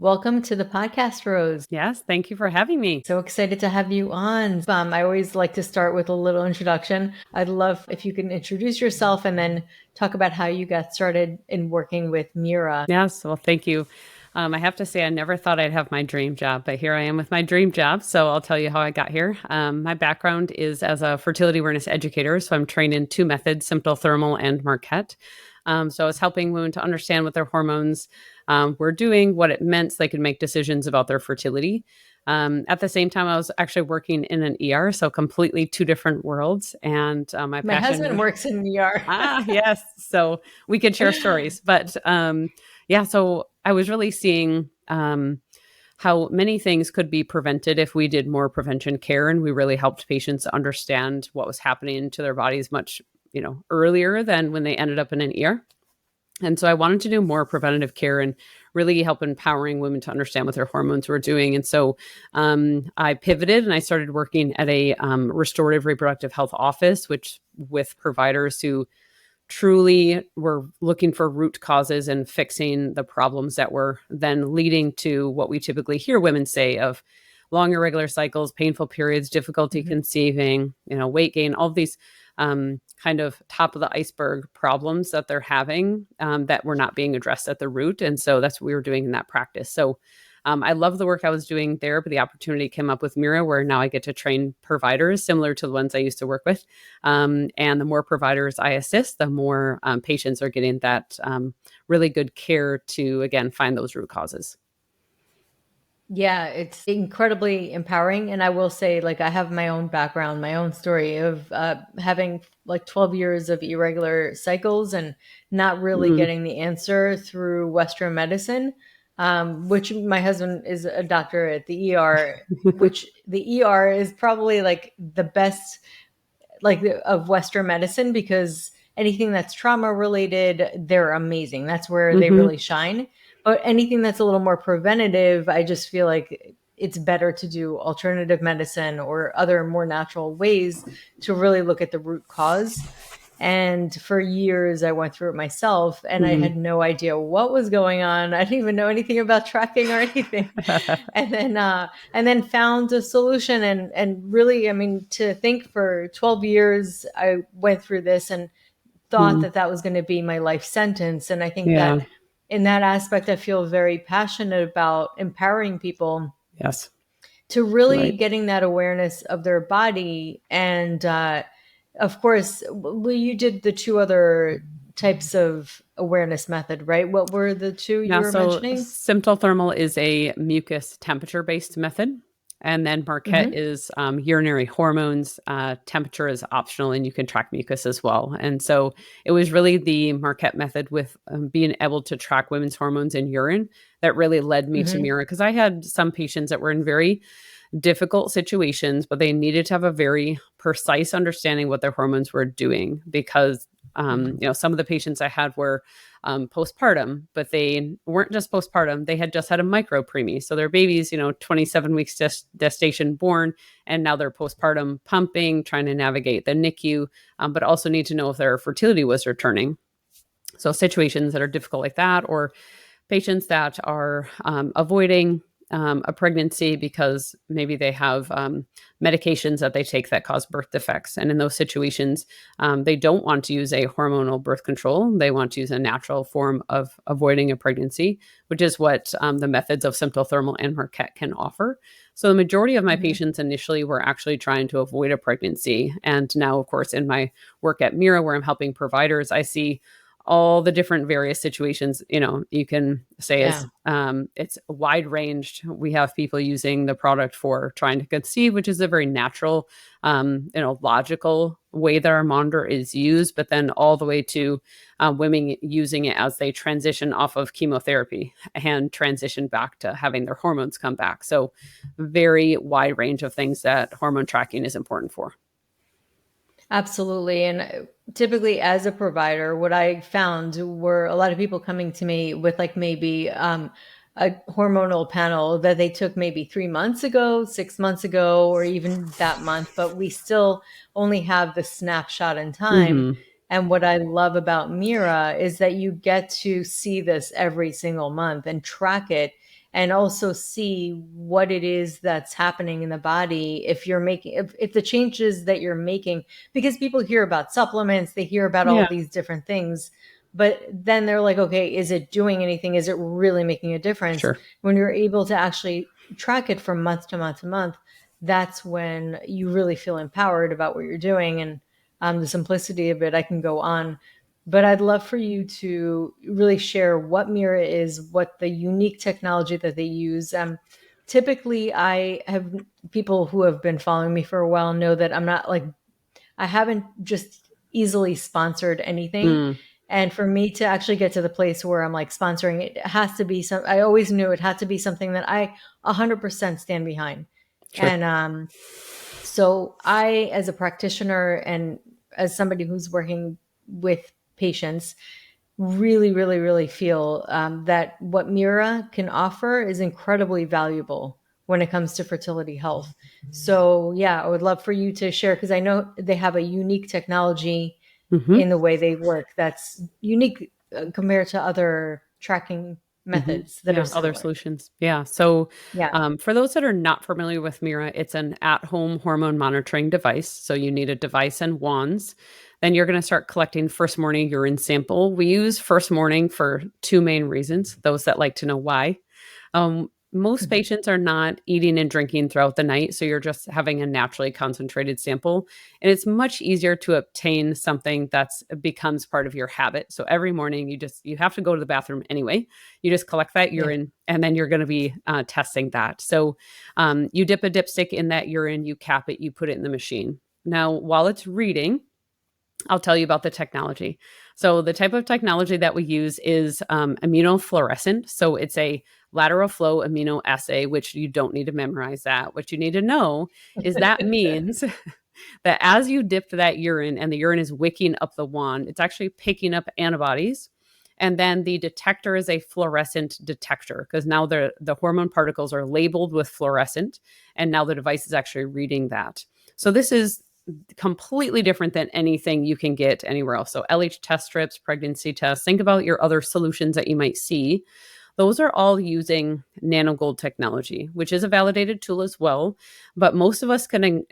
Welcome to the podcast, Rose. Yes, thank you for having me. So excited to have you on. I always like to start with a little introduction. I'd love if you can introduce yourself and then talk about how you got started in working with Mira. Yes, well, thank you. I have to say, I never thought I'd have my dream job, but here I am with my dream job. So I'll tell you how I got here. My background is as a fertility awareness educator. So I'm trained in two methods, symptothermal and Marquette. So I was helping women to understand what their hormones were doing, what it meant so they could make decisions about their fertility. At the same time, I was actually working in an ER, so completely two different worlds. And my husband works in an ER. Yes. So we could share stories. But so I was really seeing how many things could be prevented if we did more prevention care, and we really helped patients understand what was happening to their bodies much, earlier than when they ended up in an ER. And so I wanted to do more preventative care and really help empowering women to understand what their hormones were doing. And so I pivoted and I started working at a restorative reproductive health office, which with providers who truly were looking for root causes and fixing the problems that were then leading to what we typically hear women say of long irregular cycles, painful periods, difficulty conceiving, weight gain, all of these kind of top of the iceberg problems that they're having that were not being addressed at the root. And so that's what we were doing in that practice. So I love the work I was doing there, but the opportunity came up with Mira, where now I get to train providers similar to the ones I used to work with. And the more providers I assist, the more patients are getting that really good care to, again, find those root causes. Yeah, it's incredibly empowering. And I will say, I have my own background, my own story of having 12 years of irregular cycles and not really getting the answer through Western medicine, which my husband is a doctor at the ER, which the ER is probably the best of Western medicine, because anything that's trauma related, they're amazing. That's where they really shine. But anything that's a little more preventative, I just feel like it's better to do alternative medicine or other more natural ways to really look at the root cause. And for years, I went through it myself and I had no idea what was going on. I didn't even know anything about tracking or anything. and then found a solution. And really, to think for 12 years, I went through this and thought that was going to be my life sentence. And I think that in that aspect, I feel very passionate about empowering people. Yes. To really getting that awareness of their body. And of course, you did the two other types of awareness method, right? What were the two you were mentioning? Symptothermal is a mucus temperature-based method. And then Marquette is urinary hormones. Temperature is optional, and you can track mucus as well. And so it was really the Marquette method with being able to track women's hormones in urine that really led me to Mira, because I had some patients that were in very difficult situations, but they needed to have a very precise understanding what their hormones were doing, because some of the patients I had were postpartum, but they weren't just postpartum. They had just had a micro preemie. So their baby's, 27 weeks gestation born, and now they're postpartum pumping, trying to navigate the NICU, but also need to know if their fertility was returning. So situations that are difficult like that, or patients that are avoiding a pregnancy because maybe they have medications that they take that cause birth defects. And in those situations, they don't want to use a hormonal birth control. They want to use a natural form of avoiding a pregnancy, which is what the methods of symptothermal and Marquette can offer. So the majority of my patients initially were actually trying to avoid a pregnancy. And now, of course, in my work at Mira, where I'm helping providers, I see all the different various situations, you can say is it's wide ranged. We have people using the product for trying to conceive, which is a very natural, logical way that our monitor is used, but then all the way to women using it as they transition off of chemotherapy and transition back to having their hormones come back. So very wide range of things that hormone tracking is important for. Absolutely. And typically as a provider, what I found were a lot of people coming to me with maybe a hormonal panel that they took maybe 3 months ago, 6 months ago, or even that month, but we still only have the snapshot in time. And what I love about Mira is that you get to see this every single month and track it. and also see what it is that's happening in the body if you're making, if the changes that you're making, because people hear about supplements, they hear about all Yeah, these different things, but then they're like, okay, is it doing anything? Is it really making a difference? sure. When you're able to actually track it from month to month to month, that's when you really feel empowered about what you're doing. And the simplicity of it, I can go on, but I'd love for you to really share what Mira is, what the unique technology that they use. Typically, I have people who have been following me for a while know that I'm not like, I haven't just easily sponsored anything. Mm, And for me to actually get to the place where I'm like sponsoring it, it has to be some, I always knew it had to be something that I 100% stand behind. sure. And so I, as a practitioner and as somebody who's working with patients, really, really, really feel that what Mira can offer is incredibly valuable when it comes to fertility health. So, yeah, I would love for you to share because I know they have a unique technology Hmm. in the way they work that's unique compared to other tracking Hmm. methods that are Yeah, other similar. solutions. Yeah. So, Yeah. for those that are not familiar with Mira, it's an at-home hormone monitoring device. So you need a device and wands. Then you're going to start collecting first morning urine sample. We use first morning for two main reasons. Those that like to know why. Most Mhm. patients are not eating and drinking throughout the night, so you're just having a naturally concentrated sample, and it's much easier to obtain something that's becomes part of your habit. So every morning, you have to go to the bathroom anyway. You just collect that Yeah. urine, and then you're going to be testing that. So you dip a dipstick in that urine, you cap it, you put it in the machine. Now, while it's reading, I'll tell you about the technology. So, the type of technology that we use is immunofluorescent. So, it's a lateral flow immunoassay, which you don't need to memorize that. What you need to know is that means that as you dip that urine and the urine is wicking up the wand, it's actually picking up antibodies. And then the detector is a fluorescent detector because now the hormone particles are labeled with fluorescent. And now the device is actually reading that. So, this is completely different than anything you can get anywhere else. So LH test strips, pregnancy tests, think about your other solutions that you might see. Those are all using nanogold technology, which is a validated tool as well. But most of us can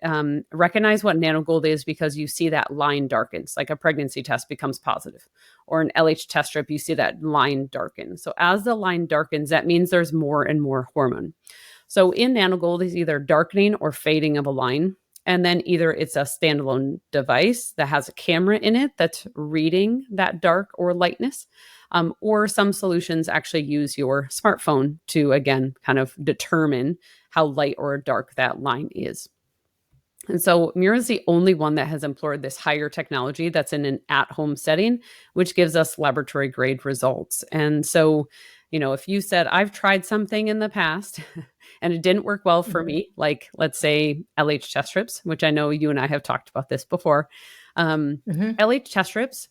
recognize what nanogold is because you see that line darkens, like a pregnancy test becomes positive, or an LH test strip, you see that line darken. So as the line darkens, that means there's more and more hormone. So in nanogold is either darkening or fading of a line. And then either it's a standalone device that has a camera in it that's reading that dark or lightness, or some solutions actually use your smartphone to, again, kind of determine how light or dark that line is. And so Mira is the only one that has employed this higher technology that's in an at-home setting, which gives us laboratory grade results. And so, if you said, I've tried something in the past and it didn't work well for Mhm. me, like let's say LH test strips, which I know you and I have talked about this before. Um, Mhm. LH test strips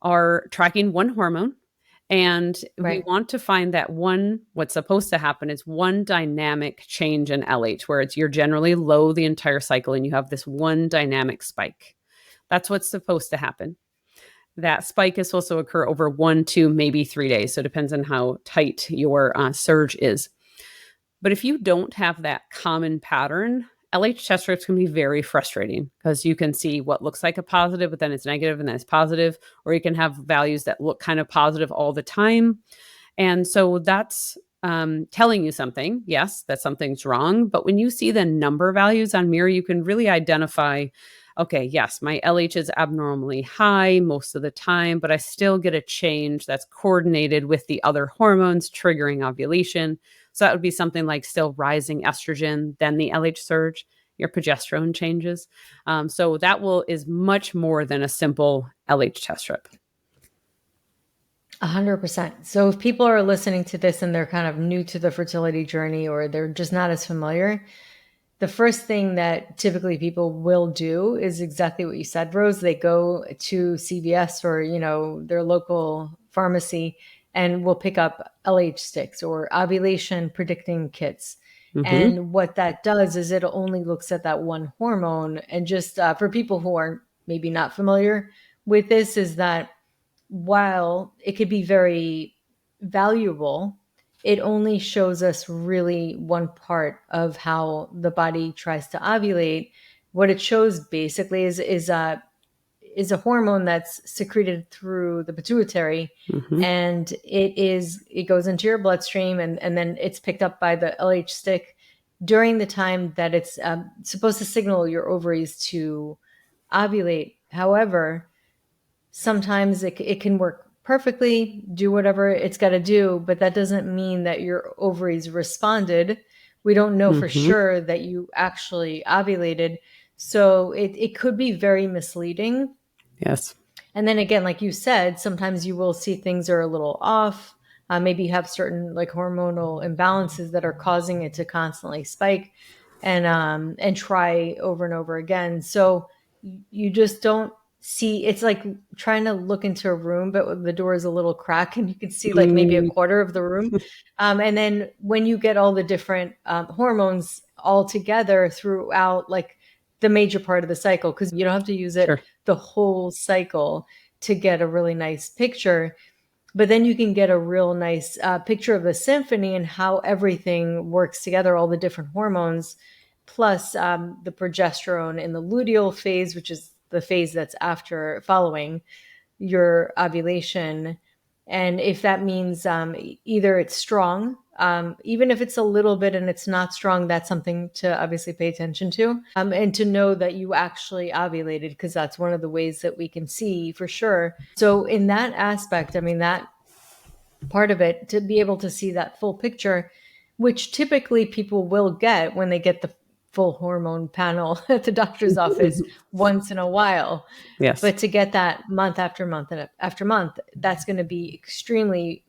are tracking one hormone, and we Right. want to find that one, what's supposed to happen is one dynamic change in LH, where you're generally low the entire cycle and you have this one dynamic spike. That's what's supposed to happen. That spike is supposed to occur over 1, 2, maybe 3 days. So it depends on how tight your surge is. But if you don't have that common pattern, LH test strips can be very frustrating because you can see what looks like a positive, but then it's negative and then it's positive, or you can have values that look kind of positive all the time. And so that's telling you something. Yes, that something's wrong. But when you see the number values on Mira, you can really identify, okay, yes, my LH is abnormally high most of the time, but I still get a change that's coordinated with the other hormones triggering ovulation. So that would be something like still rising estrogen, then the LH surge, your progesterone changes. So that is much more than a simple LH test strip. 100%. So if people are listening to this and they're kind of new to the fertility journey or they're just not as familiar, the first thing that typically people will do is exactly what you said, Rose. They go to CVS or, their local pharmacy and will pick up LH sticks or ovulation predicting kits. Hmm. And what that does is it only looks at that one hormone. And just for people who are maybe not familiar with this, is that while it could be very valuable, it only shows us really one part of how the body tries to ovulate. What it shows basically is a hormone that's secreted through the pituitary, Hmm. and it goes into your bloodstream, and then it's picked up by the LH stick during the time that it's supposed to signal your ovaries to ovulate. However, sometimes it can work perfectly, do whatever it's got to do, but that doesn't mean that your ovaries responded. We don't know for Hmm. sure that you actually ovulated. So it could be very misleading. Yes. And then again, like you said, sometimes you will see things are a little off. Maybe you have certain like hormonal imbalances that are causing it to constantly spike and try over and over again. So you just don't see. It's like trying to look into a room, but the door is a little crack, and you can see like maybe a Mm, quarter of the room. And then when you get all the different hormones all together throughout, like the major part of the cycle, because you don't have to use it sure. the whole cycle to get a really nice picture. But then you can get a real nice picture of the symphony and how everything works together, all the different hormones, plus the progesterone in the luteal phase, which is the phase that's after following your ovulation. And if that means either it's strong, even if it's a little bit and it's not strong, that's something to obviously pay attention to, and to know that you actually ovulated, because that's one of the ways that we can see for sure. So, in that aspect, I mean, that part of it, to be able to see that full picture, which typically people will get when they get the full hormone panel at the doctor's office once in a while. Yes. But to get that month after month and after month, that's going to be extremely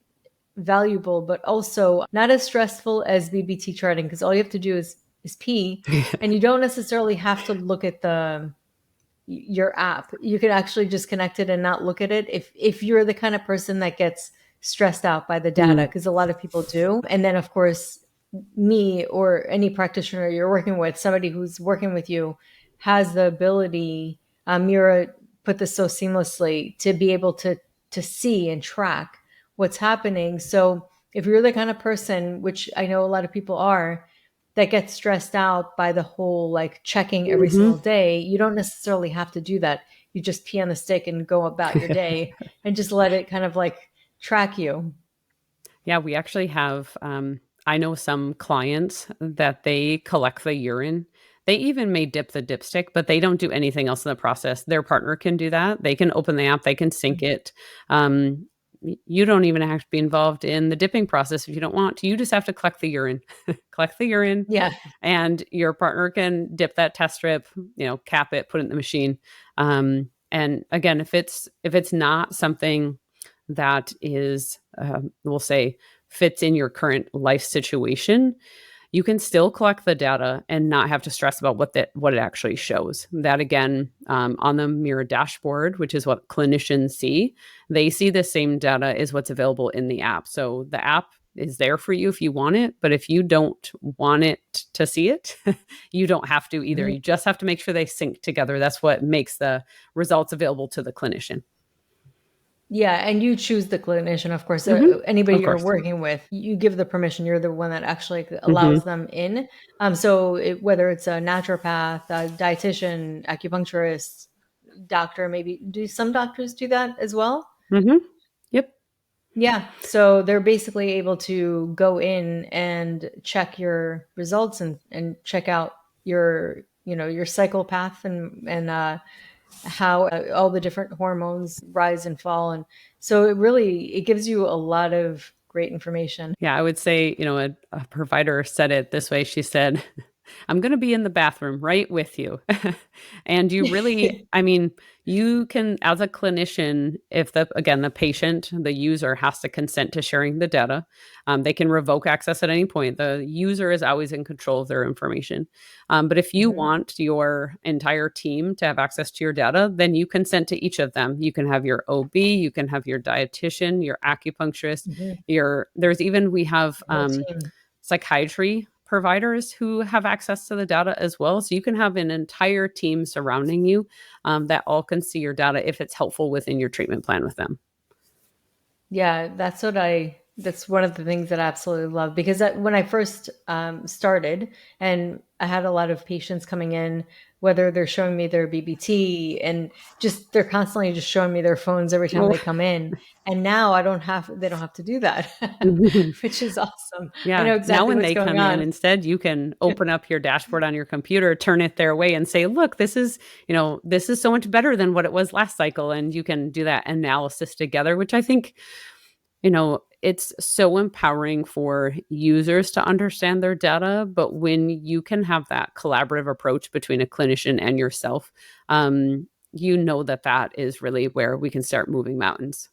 valuable, but also not as stressful as BBT charting, because all you have to do is pee, and you don't necessarily have to look at the your app. You could actually just connect it and not look at it if you're the kind of person that gets stressed out by the data, Mm, because a lot of people do. And then of course, me or any practitioner you're working with, somebody who's working with you, has the ability, Mira put this so seamlessly, to be able to see and track what's happening. So if you're the kind of person, which I know a lot of people are, that gets stressed out by the whole like checking every mhm. single day, you don't necessarily have to do that. You just pee on the stick and go about your day and just let it kind of like track you. Yeah, we actually have, I know some clients that they collect the urine. They even may dip the dipstick, but they don't do anything else in the process. Their partner can do that. They can open the app, they can sync it. Um, you don't even have to be involved in the dipping process if you don't want to. You just have to collect the urine, collect the urine, Yeah. and your partner can dip that test strip, cap it, put it in the machine. And again, if it's not something that is, we'll say, fits in your current life situation, you can still collect the data and not have to stress about what it actually shows. That again, on the Mira dashboard, which is what clinicians see, they see the same data as what's available in the app. So the app is there for you if you want it, but if you don't want it to see it, you don't have to either. Mhm. You just have to make sure they sync together. That's what makes the results available to the clinician. Yeah, and you choose the clinician, of course. Hmm. Anybody Of you're course. working with, you give the permission. You're the one that actually Hmm. allows them in. So whether it's a naturopath, a dietitian, acupuncturist, doctor, maybe do some doctors do that as well? Hmm. Yep. Yeah. So they're basically able to go in and check your results and check out your cycle path and how all the different hormones rise and fall. And so it gives you a lot of great information. Yeah, I would say, a provider said it this way. She said, I'm going to be in the bathroom right with you. And you really, I mean, you can, as a clinician, if the patient, the user has to consent to sharing the data, they can revoke access at any point. The user is always in control of their information. But if you Mhm, want your entire team to have access to your data, then you consent to each of them. You can have your OB, you can have your dietitian, your acupuncturist, mhm. there's even, we have The whole team. psychiatry providers who have access to the data as well. So you can have an entire team surrounding you, that all can see your data if it's helpful within your treatment plan with them. Yeah, that's what I That's one of the things that I absolutely love, because when I first started, and I had a lot of patients coming in, whether they're showing me their BBT and just they're constantly just showing me their phones every time Oh. they come in. And now they don't have to do that, which is awesome. I Yeah. know Now exactly when what's they going come in, on. instead, you can open up your dashboard on your computer, turn it their way and say, look, this is so much better than what it was last cycle. And you can do that analysis together, which I think, it's so empowering for users to understand their data. But when you can have that collaborative approach between a clinician and yourself, that is really where we can start moving mountains.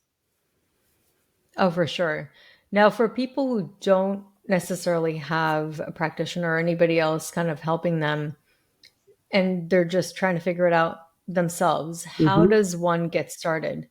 Oh, for sure. Now, for people who don't necessarily have a practitioner or anybody else kind of helping them, and they're just trying to figure it out themselves, how Mhm. does one get started?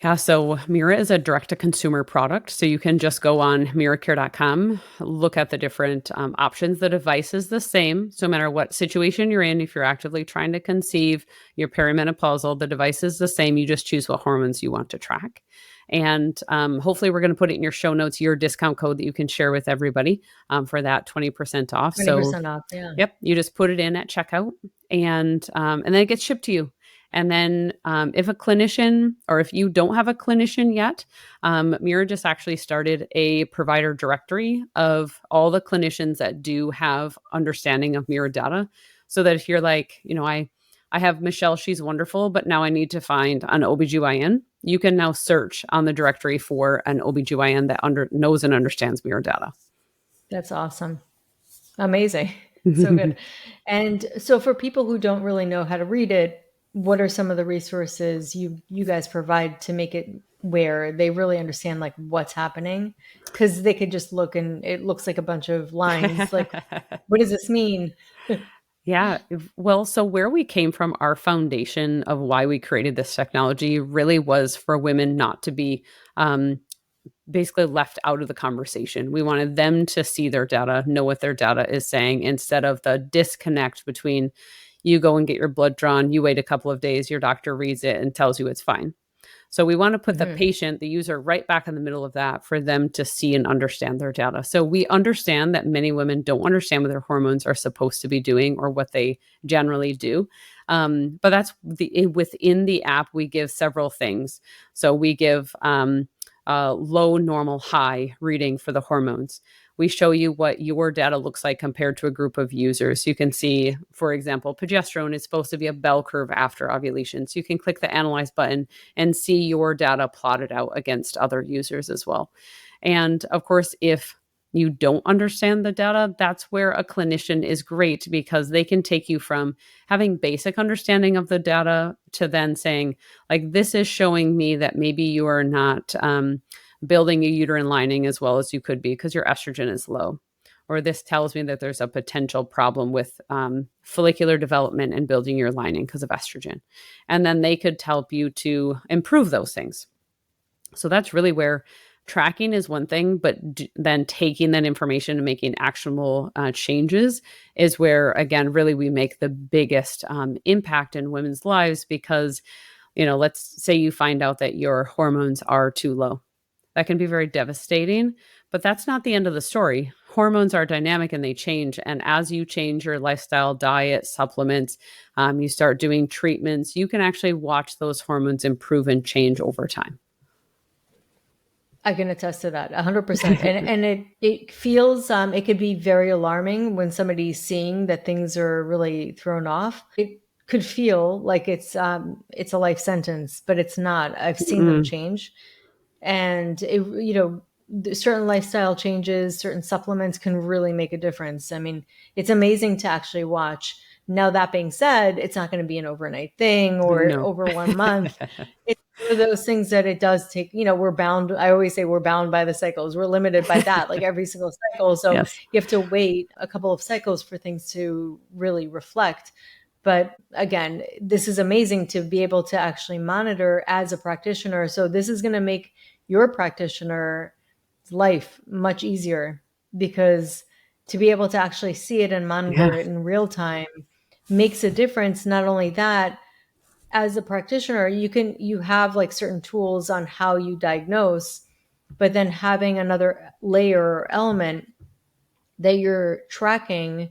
Yeah, so Mira is a direct to consumer product. So you can just go on miracare.com, look at the different options. The device is the same. So no matter what situation you're in, if you're actively trying to conceive, you're perimenopausal, the device is the same. You just choose what hormones you want to track. And hopefully, we're going to put it in your show notes, your discount code that you can share with everybody for that 20% off. So 20% off. Yeah. yep, you just put it in at checkout, and then it gets shipped to you. And then if a clinician, or if you don't have a clinician yet, Mira just actually started a provider directory of all the clinicians that do have understanding of Mira data, so that if you're like, I have Michelle, she's wonderful, but now I need to find an OBGYN, you can now search on the directory for an OBGYN that knows and understands Mira data. That's awesome. Amazing. So good. And so for people who don't really know how to read it, what are some of the resources you guys provide to make it where they really understand like what's happening? Because they could just look and it looks like a bunch of lines. Like, what does this mean? Yeah. Well, so where we came from, our foundation of why we created this technology really was for women not to be um, basically left out of the conversation. We wanted them to see their data, know what their data is saying, instead of the disconnect between you go and get your blood drawn, you wait a couple of days, your doctor reads it and tells you it's fine. So we want to put the Mhm. patient, the user, right back in the middle of that for them to see and understand their data. So we understand that many women don't understand what their hormones are supposed to be doing or what they generally do. But that's within the app, we give several things. So we give low, normal, high reading for the hormones. We show you what your data looks like compared to a group of users. You can see, for example, progesterone is supposed to be a bell curve after ovulation. So you can click the analyze button and see your data plotted out against other users as well. And of course, if you don't understand the data, that's where a clinician is great, because they can take you from having basic understanding of the data to then saying, like, this is showing me that maybe you are not building a uterine lining as well as you could be because your estrogen is low. Or this tells me that there's a potential problem with follicular development and building your lining because of estrogen. And then they could help you to improve those things. So that's really where tracking is one thing, but then taking that information and making actionable changes is where, again, really we make the biggest impact in women's lives. Because, let's say you find out that your hormones are too low. That can be very devastating, but that's not the end of the story. Hormones are dynamic and they change. And as you change your lifestyle, diet, supplements, you start doing treatments, you can actually watch those hormones improve and change over time. I can attest to that 100%. And it feels, it could be very alarming when somebody's seeing that things are really thrown off. It could feel like it's a life sentence, but it's not. I've seen them Mm, change. And certain lifestyle changes, certain supplements can really make a difference. I mean, it's amazing to actually watch. Now, that being said, it's not going to be an overnight thing or no. over 1 month. It's one of those things that it does take, we're bound. I always say we're bound by the cycles. We're limited by that, like every single cycle. So Yes. you have to wait a couple of cycles for things to really reflect. But again, this is amazing to be able to actually monitor as a practitioner. So this is going to make your practitioner's life much easier, because to be able to actually see it and Yeah. monitor it in real time makes a difference. Not only that, as a practitioner, you have like certain tools on how you diagnose, but then having another layer or element that you're tracking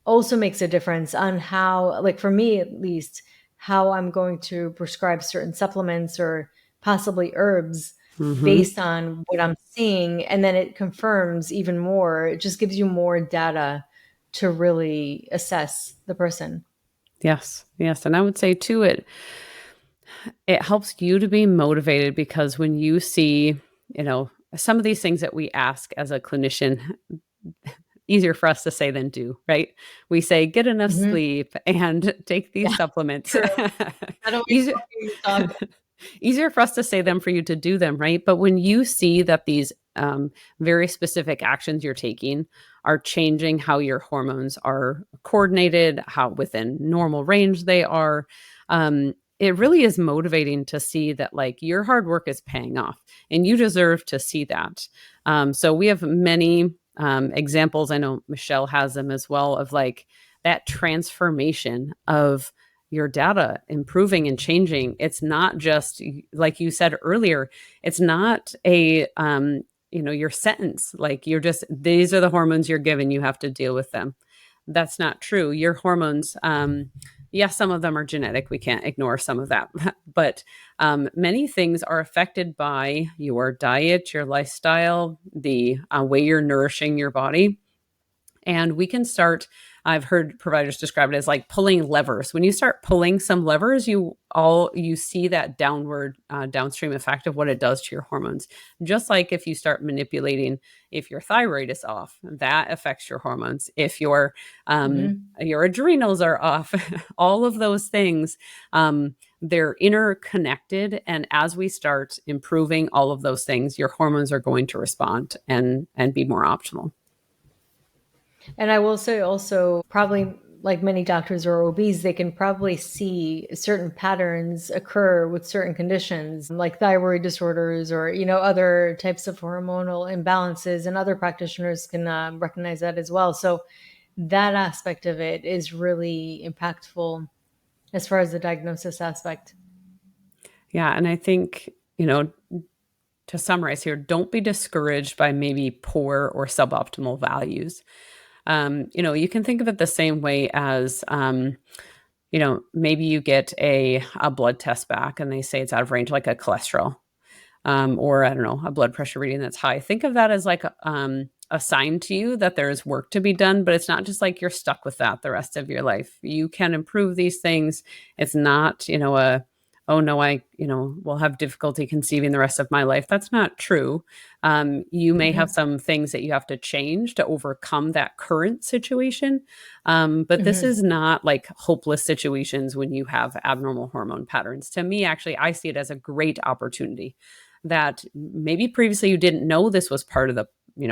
also makes a difference on how, like for me at least, how I'm going to prescribe certain supplements or possibly herbs Mm-hmm. based on what I'm seeing. And then it confirms even more. It just gives you more data to really assess the person. Yes. Yes. And I would say too, it helps you to be motivated because when you see, some of these things that we ask as a clinician, easier for us to say than do, right? We say, get enough Hmm. sleep and take these Yeah, supplements. true. Not always Easier, walking the dog. easier for us to say them for you to do them, right? But when you see that these very specific actions you're taking are changing how your hormones are coordinated, how within normal range they are, it really is motivating to see that like your hard work is paying off and you deserve to see that. So we have many examples. I know Michelle has them as well of like that transformation of your data improving and changing. It's not just like you said earlier, it's not a your sentence like you're just these are the hormones you're given, you have to deal with them. That's not true. Your hormones, yes, some of them are genetic, we can't ignore some of that, but many things are affected by your diet, your lifestyle, the way you're nourishing your body. And we can start, I've heard providers describe it as like pulling levers. When you start pulling some levers, you see that downward downstream effect of what it does to your hormones. Just like if you start manipulating, if your thyroid is off, that affects your hormones. If Hmm. your adrenals are off, all of those things, they're interconnected. And as we start improving all of those things, your hormones are going to respond and be more optimal. And I will say also, probably like many doctors or OBs, they can probably see certain patterns occur with certain conditions like thyroid disorders or, other types of hormonal imbalances. And other practitioners can recognize that as well. So that aspect of it is really impactful as far as the diagnosis aspect. Yeah. And I think, to summarize here, don't be discouraged by maybe poor or suboptimal values. You can think of it the same way as, maybe you get a blood test back and they say it's out of range, like a cholesterol, or I don't know, a blood pressure reading that's high. Think of that as like a sign to you that there's work to be done, but it's not just like you're stuck with that the rest of your life. You can improve these things. It's not, oh no, I, will have difficulty conceiving the rest of my life. That's not true. You may have Hmm. some things that you have to change to overcome that current situation. But this Hmm. is not like hopeless situations when you have abnormal hormone patterns. To me, actually, I see it as a great opportunity that maybe previously you didn't know this was part of the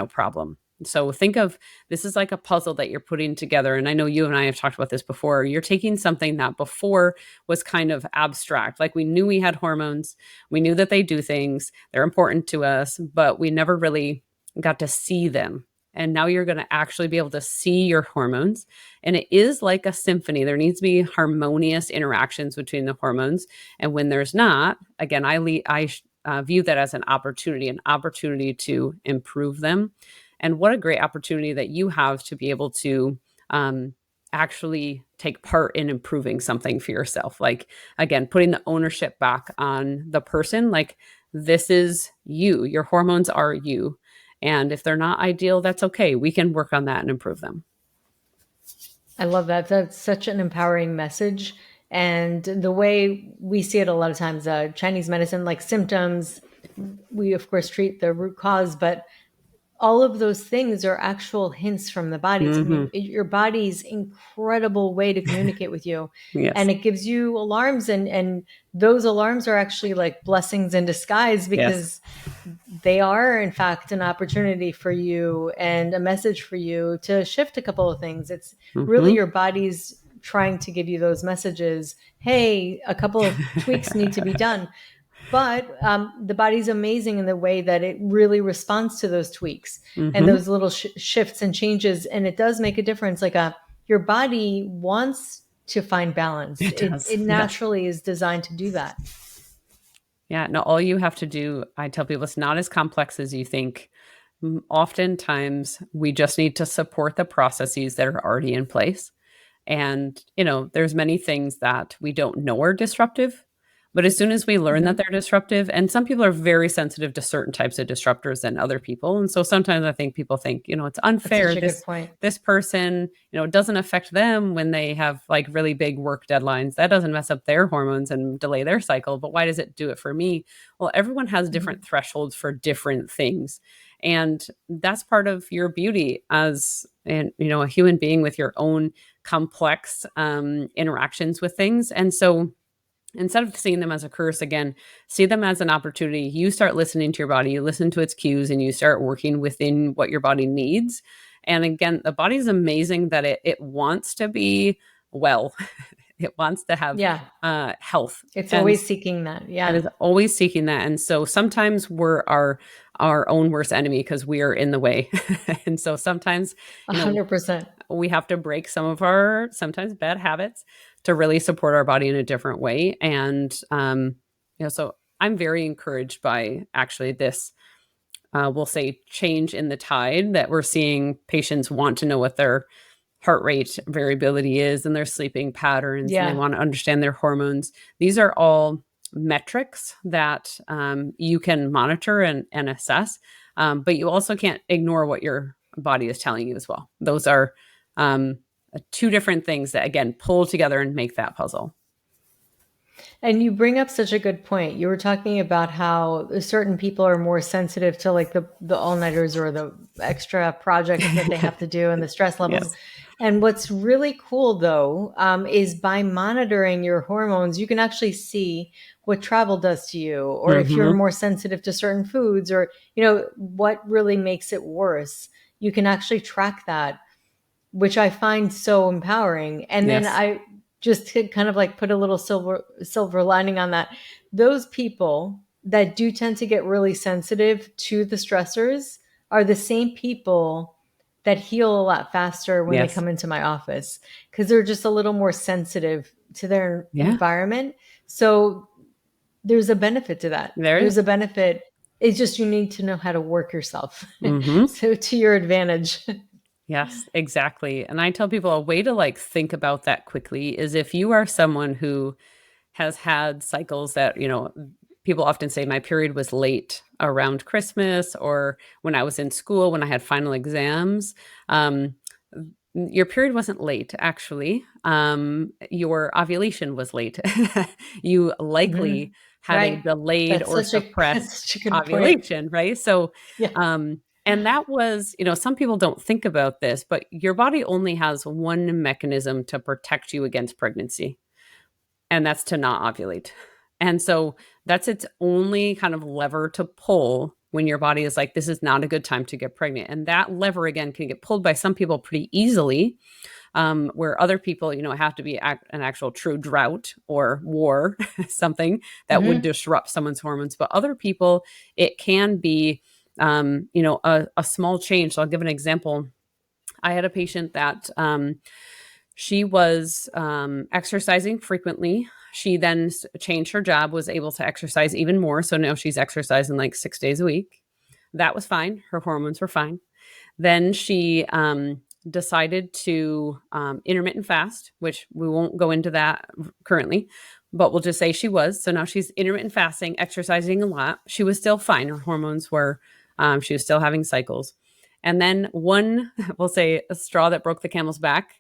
problem. So think of this is like a puzzle that you're putting together. And I know you and I have talked about this before. You're taking something that before was kind of abstract. Like we knew we had hormones, we knew that they do things, they're important to us, but we never really got to see them. And now you're going to actually be able to see your hormones. And it is like a symphony. There needs to be harmonious interactions between the hormones. And when there's not, again, I view that as an opportunity to improve them. And what a great opportunity that you have to be able to um, actually take part in improving something for yourself. Like, again, putting the ownership back on the person. Like, this is you, your hormones are you. And if they're not ideal, that's okay. We can work on that and improve them. I love that. That's such an empowering message. And the way we see it a lot of times, Chinese medicine, like symptoms, we of course treat the root cause, but all of those things are actual hints from the bodies. I Mm-hmm. mean, your body's incredible way to communicate with you. And Yes. it gives you alarms, and those alarms are actually like blessings in disguise Yes. because they are in fact an opportunity for you and a message for you to shift a couple of things. It's really Mm-hmm. your body's trying to give you those messages. Hey, a couple of tweaks need to be done. But the body's amazing in the way that it really responds to those tweaks and Mm-hmm. those little shifts and changes, and it does make a difference. Like your body wants to find balance. It It does. it Yes. naturally is designed to do that. Yeah, no, all you have to do, I tell people, it's not as complex as you think. Oftentimes, we just need to support the processes that are already in place. And, there's many things that we don't know are disruptive. But as soon as we learn that Mhm. they're disruptive, and some people are very sensitive to certain types of disruptors than other people. And so sometimes I think people think, it's That's unfair. such a good This point. this person, it doesn't affect them when they have like really big work deadlines. That doesn't mess up their hormones and delay their cycle. But why does it do it for me? Well, everyone has different Mhm. thresholds for different things. And that's part of your beauty as a human being with your own complex interactions with things. And so instead of seeing them as a curse, again, see them as an opportunity. You start listening to your body, you listen to its cues, and you start working within what your body needs. And again, the body is amazing that it wants to be well. It wants to have Yeah. health. It's And always seeking that. it Yeah. is always seeking that. And so sometimes we're our own worst enemy because we are in the way. And so sometimes, you know, 100%. we have to break some of our sometimes bad habits to really support our body in a different way. And so I'm very encouraged by actually this we'll say change in the tide that we're seeing. Patients want to know what their heart rate variability is and their sleeping patterns, and they Yeah. want to understand their hormones. These are all metrics that you can monitor and assess, but you also can't ignore what your body is telling you as well. Those are um, two different things that, again, pull together and make that puzzle. And you bring up such a good point. You were talking about how certain people are more sensitive to like the all-nighters or the extra projects that they have to do and the stress levels. Yes. And what's really cool though, is by monitoring your hormones, you can actually see what travel does to you, or if you're Mm-hmm. more sensitive to certain foods, or what really makes it worse. You can actually track that, which I find so empowering. And then Yes. I just to kind of like put a little silver lining on that. Those people that do tend to get really sensitive to the stressors are the same people that heal a lot faster when they Yes. come into my office because they're just a little more sensitive to their Yeah. environment. So there's a benefit to that. There There's is. a benefit. It's just you need to know how to work yourself. Mm-hmm. So to your advantage. Yes, exactly. And I tell people a way to like think about that quickly is if you are someone who has had cycles that, people often say my period was late around Christmas or when I was in school, when I had final exams. Um, your period wasn't late, actually. Your ovulation was late. You likely Mhm. had a Right. delayed That's or such a that's suppressed such a good point. ovulation, right? So, Yeah. and that was, some people don't think about this, but your body only has one mechanism to protect you against pregnancy, and that's to not ovulate. And so that's its only kind of lever to pull when your body is like, this is not a good time to get pregnant. And that lever, again, can get pulled by some people pretty easily, where other people, have to be an actual true drought or war, something that would Mhm. disrupt someone's hormones. But other people, it can be, a small change. So I'll give an example. I had a patient that she was exercising frequently. She then changed her job, was able to exercise even more. So now she's exercising like 6 days a week. That was fine. Her hormones were fine. Then she decided to intermittent fast, which we won't go into that currently, but we'll just say she was. So now she's intermittent fasting, exercising a lot. She was still fine. Her hormones were, she was still having cycles. And then one, we'll say a straw that broke the camel's back,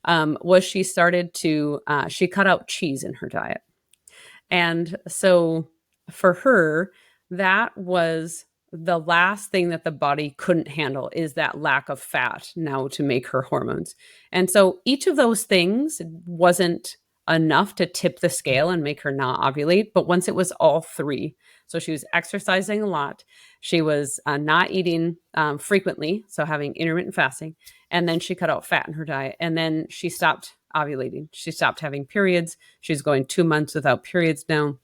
was she started to, she cut out cheese in her diet. And so for her, that was the last thing that the body couldn't handle is that lack of fat now to make her hormones. And so each of those things wasn't enough to tip the scale and make her not ovulate. But once it was all three, so she was exercising a lot, she was not eating frequently, so having intermittent fasting, and then she cut out fat in her diet, and then she stopped ovulating. She stopped having periods. She's going 2 months without periods now.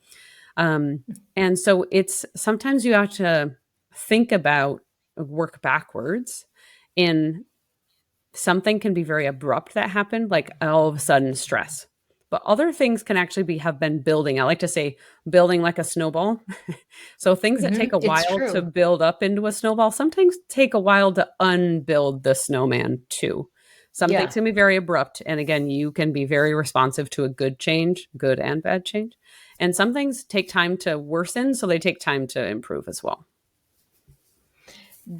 Um, and so it's sometimes you have to think about work backwards in something can be very abrupt that happened, like all of a sudden stress. but other things can actually have been building. I like to say building like a snowball. So things that take a It's while to true. build up into a snowball sometimes take a while to unbuild the snowman too. Some things Yeah. can be very abrupt. And again, you can be very responsive to a good change, good and bad change. And some things take time to worsen, so they take time to improve as well.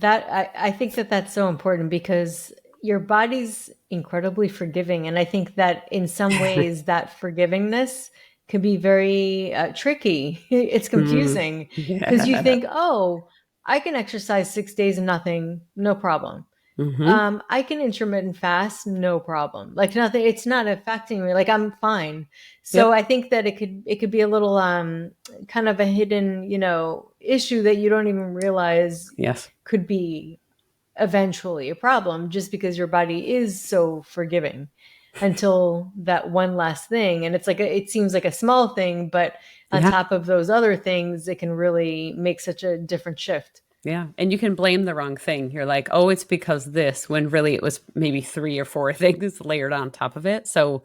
I think that that's so important because your body's incredibly forgiving. And I think that in some ways, that forgivingness can be very tricky. It's Mm. confusing because you Yeah. think, oh, I can exercise 6 days and nothing, no problem. Hmm. I can intermittent fast, no problem. Like nothing, it's not affecting me. Like I'm fine. So Yep. I think that it could be a little kind of a hidden, issue that you don't even realize Yes. could be eventually a problem just because your body is so forgiving until that one last thing. And it's like it seems like a small thing, but on Yeah. top of those other things, it can really make such a different shift. Yeah. And you can blame the wrong thing. You're like, oh, it's because this, when really it was maybe three or four things layered on top of it. So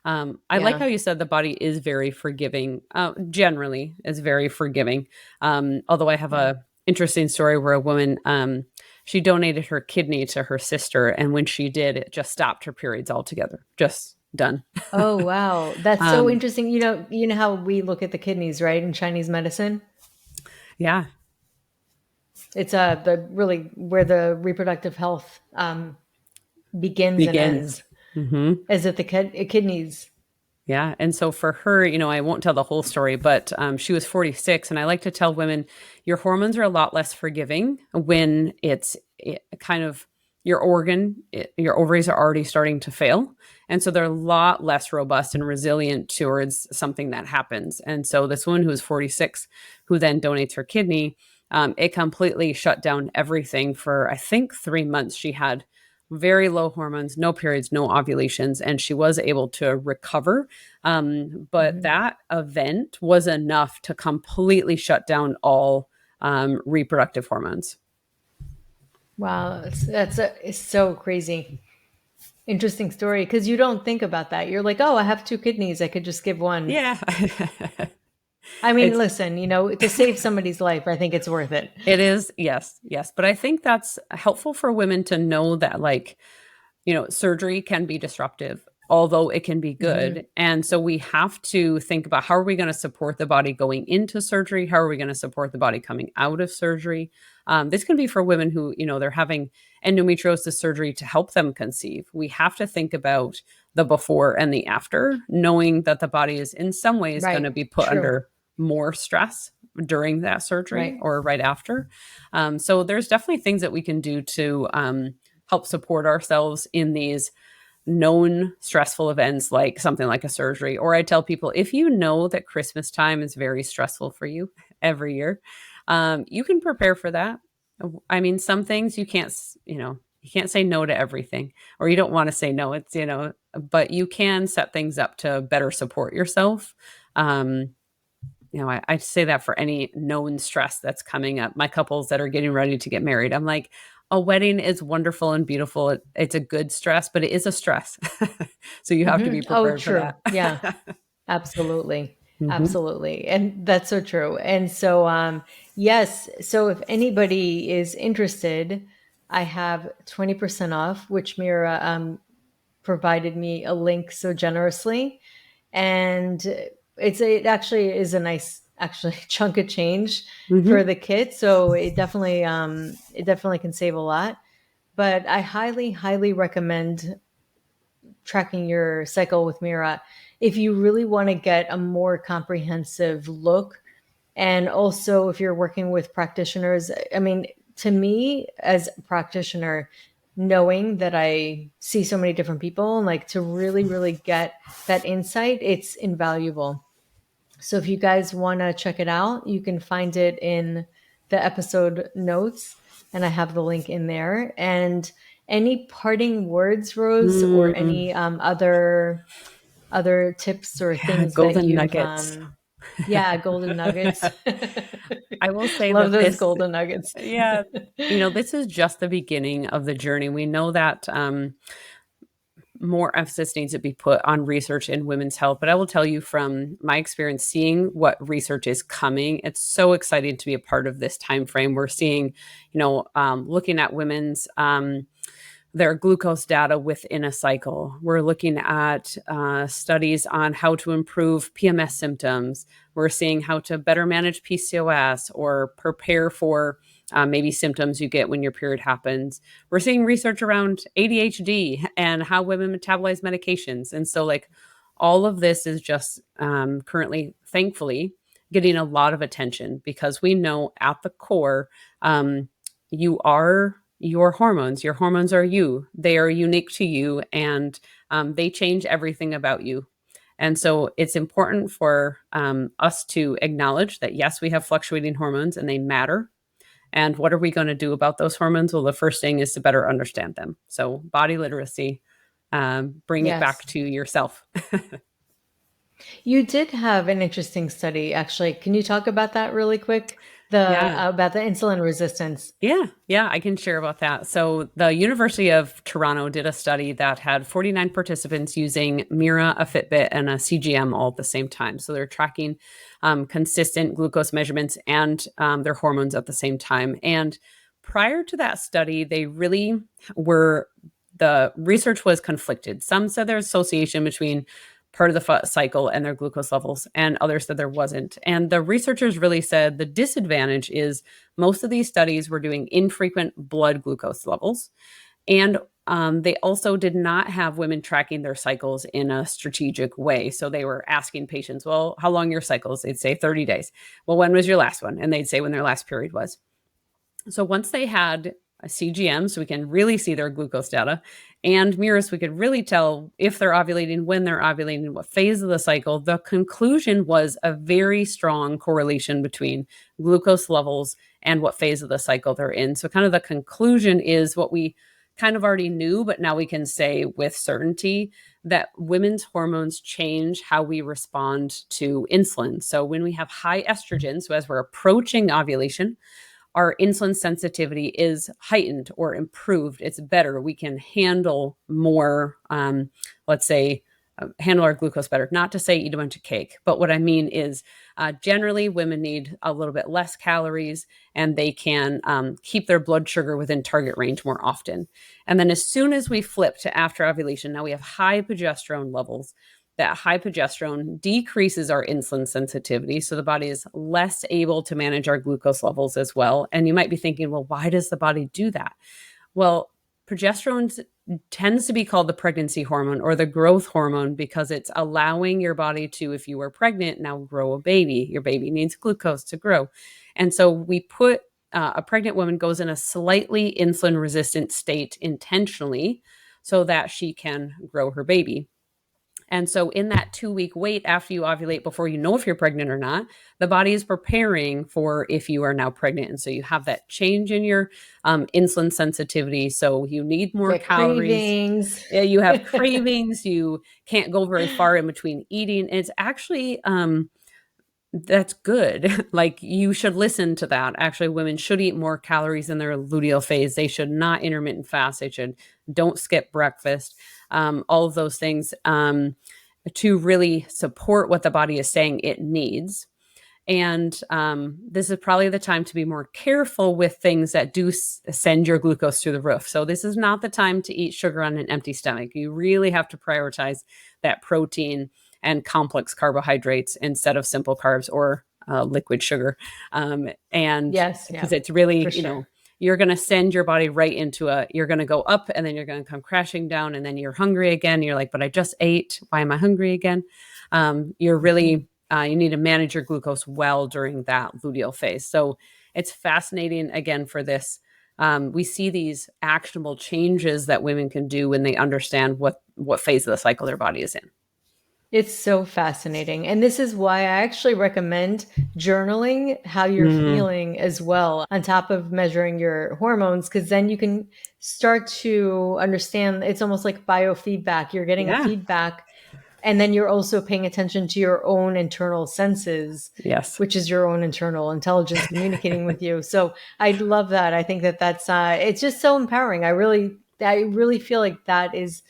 I like Yeah. how you said the body is very forgiving. Generally, is very forgiving. Although I have Yeah. a interesting story where a woman, she donated her kidney to her sister, and when she did, it just stopped her periods altogether. Just done. Oh, wow. That's so um, interesting. You know how we look at the kidneys, right? In Chinese medicine, yeah, it's the really where the reproductive health begins and begins. ends. Hmm. Is it the kidneys? Yeah. And so for her, I won't tell the whole story, but she was 46. And I like to tell women your hormones are a lot less forgiving when kind of your your ovaries are already starting to fail. And so they're a lot less robust and resilient towards something that happens. And so this woman who was 46, who then donates her kidney, it completely shut down everything for, I think, 3 months. She had very low hormones, no periods, no ovulations, and she was able to recover. But Mhm. that event was enough to completely shut down all reproductive hormones. Wow, it's so crazy. Interesting story because you don't think about that. You're like, oh, I have two kidneys. I could just give one. Yeah. I mean, It's listen, to save somebody's life, I think it's worth it. it is, yes, yes. But I think that's helpful for women to know that, like, surgery can be disruptive, although it can be Hmm. good. And so we have to think about, how are we going to support the body going into surgery? How are we going to support the body coming out of surgery? This can be for women who, they're having endometriosis surgery to help them conceive. We have to think about the before and the after, knowing that the body is in some ways going Right. to be put True. under more stress during that surgery Right. or right after. So there's definitely things that we can do to help support ourselves in these known stressful events, like something like a surgery. Or I tell people, if you know that Christmas time is very stressful for you every year, you can prepare for that. I mean, some things you can't say no to everything, or you don't want to say no. But you can set things up to better support yourself. Um, I say that for any known stress that's coming up. My couples that are getting ready to get married, I'm like, a wedding is wonderful and beautiful. It's a good stress, but it is a stress. So you have to be Oh, prepared for true. Yeah. that. Absolutely. Hmm. Absolutely. And that's so true. And so yes, so if anybody is interested, I have 20% off, which Mira provided me a link so generously. And it actually is a nice actually chunk of change for Hmm. the kit. So it definitely can save a lot. But I highly recommend tracking your cycle with Mira if you really want to get a more comprehensive look. And also, if you're working with practitioners, I mean, to me, as a practitioner, knowing that I see so many different people and like to really get that insight, it's invaluable. So if you guys want to check it out, you can find it in the episode notes, and I have the link in there. And any parting words, Rose, or Mm, any other tips or yeah, things that golden you've nuggets. yeah, golden nuggets. I will say Love that those this, golden nuggets. yeah, this is just the beginning of the journey. We know that more emphasis needs to be put on research in women's health. But I will tell you from my experience seeing what research is coming, it's so exciting to be a part of this time frame. We're seeing, looking at women's their glucose data within a cycle. We're looking at studies on how to improve PMS symptoms. We're seeing how to better manage PCOS or prepare for maybe symptoms you get when your period happens. We're seeing research around ADHD and how women metabolize medications. And so, like, all of this is just currently, thankfully, getting a lot of attention because we know at the core, you are your hormones. Your hormones are you. They are unique to you, and they change everything about you. And so it's important for us to acknowledge that, yes, we have fluctuating hormones and they matter. And what are we going to do about those hormones? Well, the first thing is to better understand them. So body literacy, bring it back Yes. to yourself. You did have an interesting study, actually. Can you talk about that really quick? Yeah. About the insulin resistance. Yeah, I can share about that. So the University of Toronto did a study that had 49 participants using Mira, a Fitbit, and a CGM all at the same time. So they're tracking consistent glucose measurements and their hormones at the same time. And prior to that study, they really were, the research was conflicted. Some said there's association between part of the cycle and their glucose levels, and others said there wasn't. And the researchers really said the disadvantage is most of these studies were doing infrequent blood glucose levels. And they also did not have women tracking their cycles in a strategic way. So they were asking patients, well, how long are your cycles? They'd say 30 days. Well, when was your last one? And they'd say when their last period was. So once they had a CGM, so we can really see their glucose data, and Mira, we could really tell if they're ovulating, when they're ovulating, what phase of the cycle, the conclusion was a very strong correlation between glucose levels and what phase of the cycle they're in. So kind of the conclusion is what we kind of already knew, but now we can say with certainty that women's hormones change how we respond to insulin. So when we have high estrogen, so as we're approaching ovulation, our insulin sensitivity is heightened or improved. It's better. We can handle more, let's say, handle our glucose better. Not to say eat a bunch of cake, but what I mean is generally women need a little bit less calories and they can keep their blood sugar within target range more often. And then as soon as we flip to after ovulation, now we have high progesterone levels. That high progesterone decreases our insulin sensitivity. So the body is less able to manage our glucose levels as well. And you might be thinking, well, why does the body do that? Well, progesterone tends to be called the pregnancy hormone or the growth hormone because it's allowing your body to, if you were pregnant, now grow a baby. Your baby needs glucose to grow. And so we put a pregnant woman goes in a slightly insulin resistant state intentionally so that she can grow her baby. And so in that 2-week wait after you ovulate, before you know if you're pregnant or not, the body is preparing for if you are now pregnant. And so you have that change in your insulin sensitivity. So you need more calories. Cravings. Yeah, you have cravings. You can't go very far in between eating. It's actually, that's good. Like you should listen to that. Actually, women should eat more calories in their luteal phase. They should not intermittent fast. They should don't skip breakfast. All of those things to really support what the body is saying it needs. And this is probably the time to be more careful with things that do send your glucose through the roof. So this is not the time to eat sugar on an empty stomach. You really have to prioritize that protein and complex carbohydrates instead of simple carbs or liquid sugar. And Yes, yeah, because it's really, for sure. you're going to send your body right into you're going to go up and then you're going to come crashing down and then you're hungry again. You're like, but I just ate. Why am I hungry again? You're really, you need to manage your glucose well during that luteal phase. So it's fascinating again for this. We see these actionable changes that women can do when they understand what phase of the cycle their body is in. It's so fascinating. And this is why I actually recommend journaling how you're Mm, feeling as well, on top of measuring your hormones, because then you can start to understand it's almost like biofeedback. You're getting a yeah. feedback, and then you're also paying attention to your own internal senses, Yes. which is your own internal intelligence communicating with you. So I love that. I think that that's it's just so empowering. I really feel like that is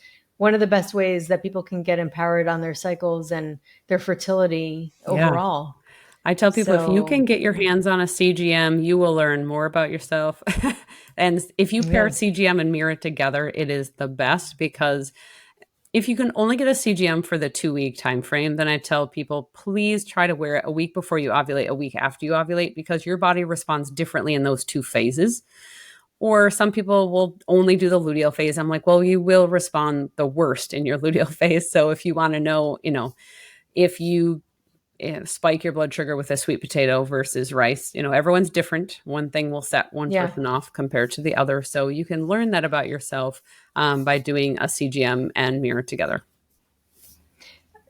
one of the best ways that people can get empowered on their cycles and their fertility Yeah. overall. I tell people if you can So get your hands on a CGM, you will learn more about yourself. And if you pair yeah, CGM and Mira together, it is the best because if you can only get a CGM for the 2-week time frame, then I tell people please try to wear it a week before you ovulate, a week after you ovulate, because your body responds differently in those two phases. Or some people will only do the luteal phase. I'm like, well, you will respond the worst in your luteal phase. So if you want to know, if you spike your blood sugar with a sweet potato versus rice, everyone's different. One thing will set one yeah. person off compared to the other. So you can learn that about yourself by doing a CGM and Mirror together.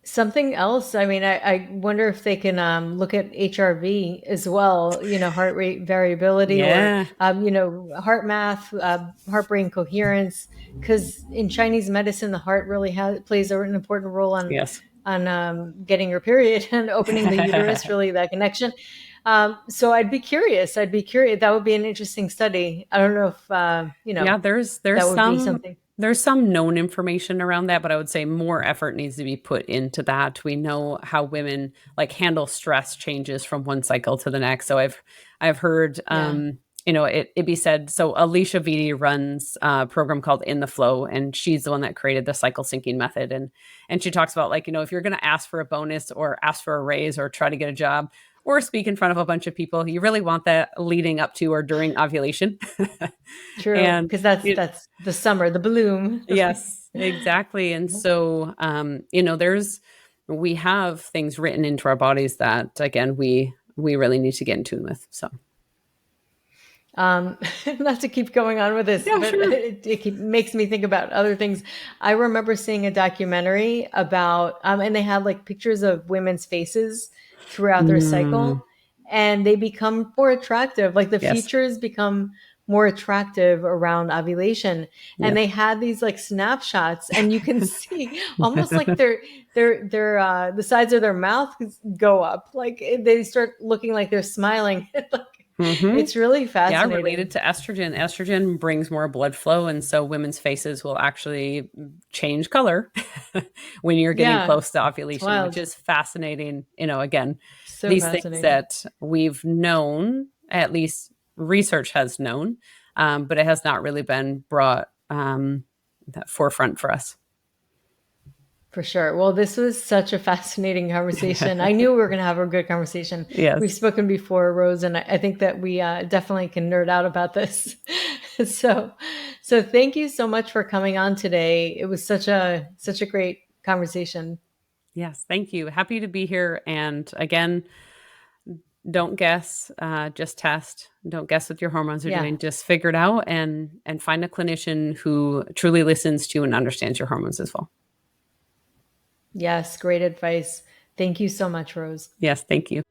Something else, I mean, I wonder if they can look at HRV as well, heart rate variability or, Yeah. heart math, heart brain coherence. Because in Chinese medicine, the heart really plays an important role Yes. on getting your period and opening the uterus, really that connection. So I'd be curious. That would be an interesting study. I don't know if, Yeah, there's that would be some something. there's some known information around that, but I would say more effort needs to be put into that. We know how women like handle stress changes from one cycle to the next. So I've heard Yeah. it be said. So Alicia Vitti runs a program called In the Flow, and she's the one that created the cycle syncing method. And she talks about like, if you're gonna ask for a bonus or ask for a raise or try to get a job or speak in front of a bunch of people, you really want that leading up to or during ovulation. True, And because that's the summer, the bloom. yes, exactly. And so, we have things written into our bodies that, again, we really need to get in tune with. So, Not to keep going on with this, yeah, but sure. makes me think about other things. I remember seeing a documentary about, and they had like pictures of women's faces throughout their Mm, cycle, and they become more attractive. Like the yes, features become more attractive around ovulation, and yes. they had these like snapshots, and you can see almost like the sides of their mouth go up, like they start looking like they're smiling. Hmm. It's really Yeah, fascinating. related to estrogen. Estrogen brings more blood flow, and so women's faces will actually change color when you're getting Yeah, close to it's ovulation, which wild. is fascinating. Again, So these things fascinating. that we've known, at least research has known, but it has not really been brought that forefront for us. For sure. Well, this was such a fascinating conversation. I knew we were going to have a good conversation. Yes. We've spoken before, Rose, and I think that we definitely can nerd out about this. so, so thank you so much for coming on today. It was such a great conversation. Yes. Thank you. Happy to be here. And again, don't guess, just test. Don't guess what your hormones are Yeah. doing. Just figure it out and find a clinician who truly listens to and understands your hormones as well. Yes. Great advice. Thank you so much, Rose. Yes, thank you.